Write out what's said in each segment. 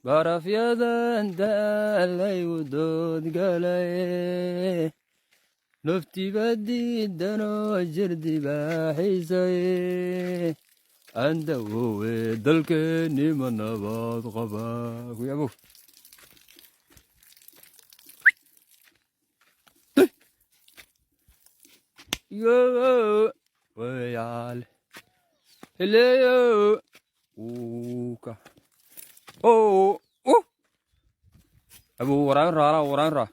barafyadan daalay wudood galay naftiba diidanoo jirdibaaxiisay andawowe dalkeenima nabad qaba kuyabo yo wayal hello uka oh abu waraan ra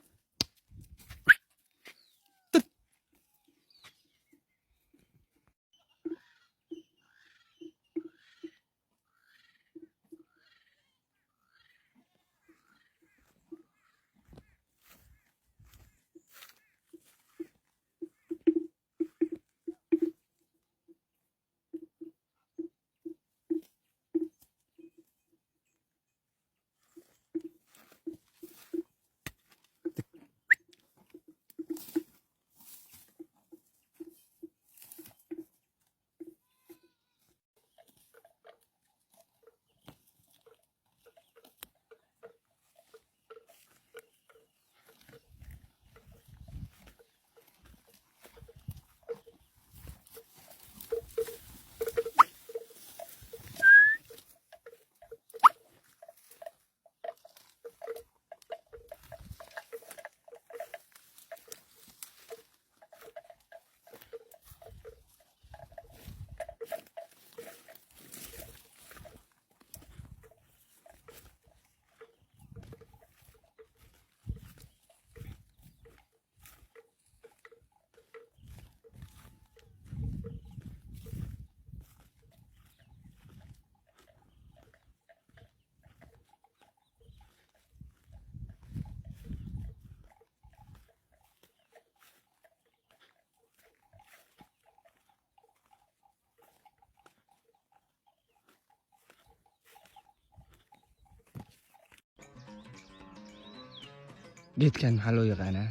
geedkan maxaa loo yaqaanaa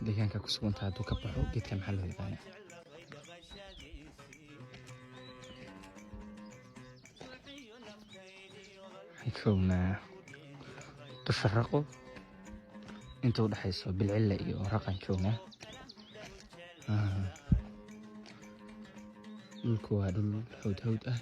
deegaanka ku sugantaa hadduu ka baxo geedkan maxaa loo yaqaanaa xikownaa dusha raqo inta u dhaxayso bilcilla iyo raqan joognaa dhulku waa dhul hawd ah